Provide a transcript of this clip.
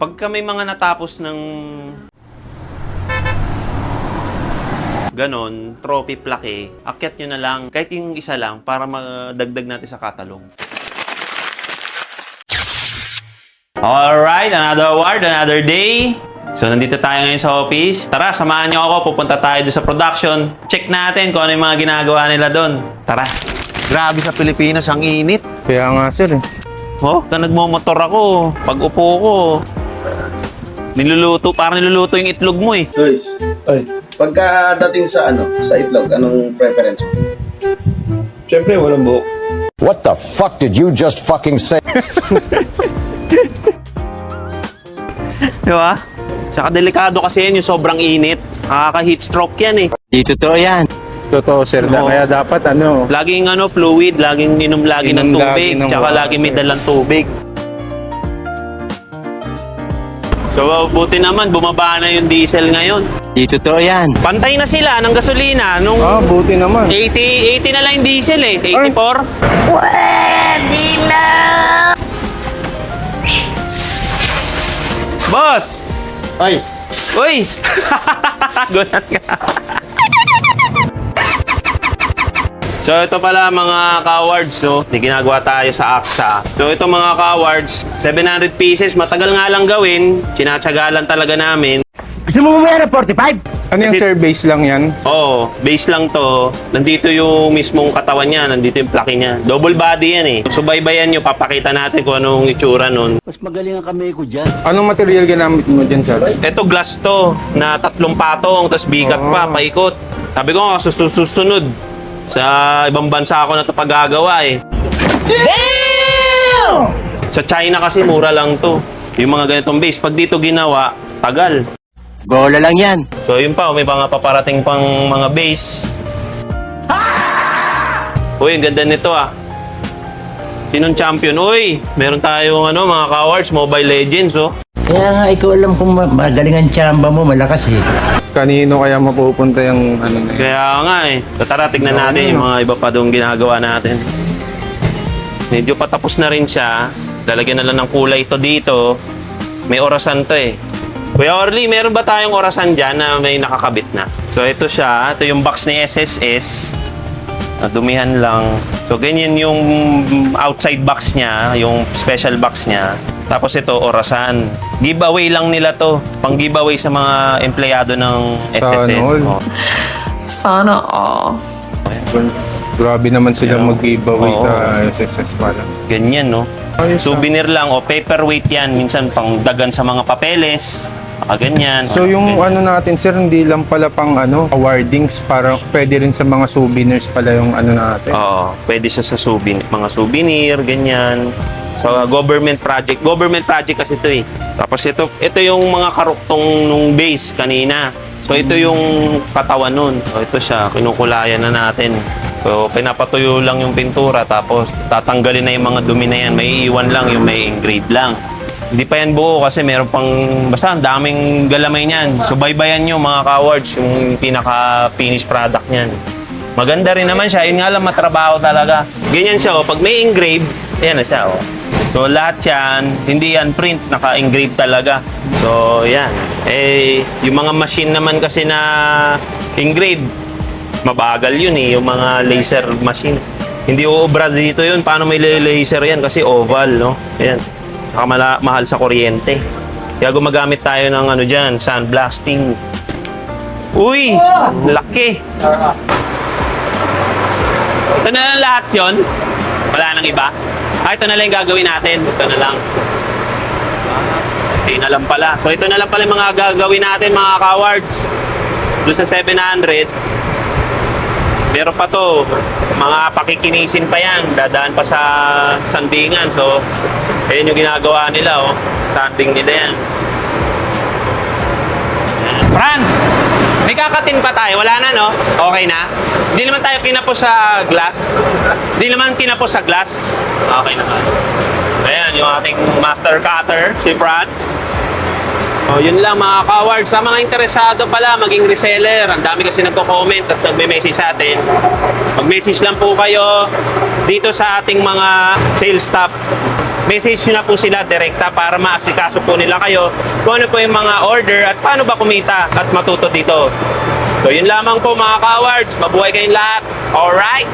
Pagka may mga natapos ng ganon, trophy plaque, akyat nyo na lang, kahit yung isa lang, para madagdag natin sa katalog. Alright, another award, another day. So, nandito tayo ngayon sa office. Tara, samahan nyo ako. Pupunta tayo doon sa production. Check natin kung ano yung mga ginagawa nila doon. Tara. Grabe sa Pilipinas, ang init. Kaya nga sir eh. Oh, nagmomotor ako. Pag upo ko, parang niluluto yung itlog mo eh. Joyce, Ay, pagkadating sa sa itlog, anong preference mo? syempre walang buhok. What the fuck did you just fucking say? Di ba? Tsaka delikado kasi yan, yung sobrang init. Nakaka-heat stroke yan eh. Di totoo yan. Totoo sir, Oo. kaya dapat Laging fluid, laging inom lagi ng Inom tubig, lagi ng tsaka water. lagi may dalang tubig. So, buti naman, bumaba na yung diesel ngayon. Di totoo yan. Pantay na sila ng gasolina nung buti naman. 80 na lang yung diesel eh. 84. Pwede na! Boss! Ay, Uy! Gulat ka. So, ito pala mga ka-awards, no? May ginagawa tayo sa AXA. So, ito mga ka-awards, 700 pieces. Matagal nga lang gawin. Sinatsyagalan talaga namin. Gusto mo bumaya ng 45? ano yung Kasi- sir, base lang yan? Oo, base lang to. Nandito yung mismong katawan niya. Nandito yung plaque niya. Double body yan eh. Subaybayan nyo, papakita natin kung anong itsura nun. Mas magaling ang kamay ko dyan. Anong material ginamit mo dyan sir? Ito glass to, na 3 patong, tapos bigat pa, paikot. Sabi ko nga, susunod. Sa ibang bansa ako na ito paggagawa eh. Damn! Sa China kasi mura lang to. Yung mga ganitong base. Pag dito ginawa, tagal. Bola lang yan. So yun pa, may mga paparating pang mga base. Uy, ang ganda nito ah. Sinong champion? Uy, meron tayong mga ka-awards, Mobile Legends oh. Kaya nga, ikaw alam kung magaling ang tsamba mo, malakas eh. Kanino kaya mapupunta yung ano na yun? Kaya nga eh. So tara, tignan natin yung mga iba pa doon ginagawa natin. Medyo patapos na rin siya. Lalagyan na lang ng kulay ito dito. May orasan to eh. Kuya Orly, meron ba tayong orasan dyan na may nakakabit na? So ito siya. Ito yung box ni SSS. Dumihan lang. So ganyan yung outside box niya, yung special box niya. Tapos ito, orasan. Giveaway lang nila to. Pang giveaway sa mga empleyado ng SSS. Sana all. Oh. Sana all. Grabe naman sila Yeah. mag-giveaway Oo. sa SSS pala. Ganyan, no? Ayos, Souvenir lang o paperweight yan. Minsan pang dagan sa mga papeles. Ganyan. So yung natin sir, hindi lang pala pang awardings, para pwede rin sa mga souvenirs pala yung natin. Oo, pwede siya sa mga souvenir, ganyan. So, government project. Government project kasi ito eh. Tapos ito yung mga karuktong nung base kanina. So, ito yung katawan nun. So, ito siya. Kinukulayan na natin. So, pinapatuyo lang yung pintura. Tapos, tatanggalin na yung mga dumi na yan. May iwan lang yung may engrave lang. Hindi pa yan buo kasi meron pang, basta ang daming galamay niyan. So, baybayan nyo mga ka-awards, yung pinaka-finished product niyan. Maganda rin naman siya. Yun nga lang, matrabaho talaga. Ganyan siya, oh. Pag may engrave, ayan na siya, oh. So, lahat yan, hindi yan print, naka-engrave talaga. So, yan. Yung mga machine naman kasi na engrave, mabagal yun eh, yung mga laser machine. Hindi uubra dito yun. Paano may laser yan? Kasi oval, no? Ayan. Mahal sa kuryente. Kaya gumagamit tayo ng dyan, sandblasting. Uy! Laki! Ito na lang lahat yun. Wala nang iba. Ito na lang yung gagawin natin. Ito na lang. Ito na lang pala. So ito na lang pala yung mga gagawin natin, mga ka-awards. Doon sa 700. Meron pa to. Mga pakikinisin pa yan. Dadaan pa sa sandingan. So, ayun yung ginagawa nila, oh. Sanding nila yan. Franz! May kakatin pa tayo. Wala na, no? Okay na? Hindi naman tayo kinapos sa glass. Hindi naman kinapos sa glass. Okay naman. Ayan, yung ating master cutter, si Franz. So, yun lang mga ka-awards. Sa mga interesado pala, maging reseller. Ang dami kasi nagko-comment at nagme-message sa atin. Mag-message lang po kayo dito sa ating mga sales staff. message nyo na po sila direkta para maasikaso po nila kayo kung ano po yung mga order at paano ba kumita at matuto dito. So yun lamang po mga ka-awards. Mabuhay kayong lahat. Alright?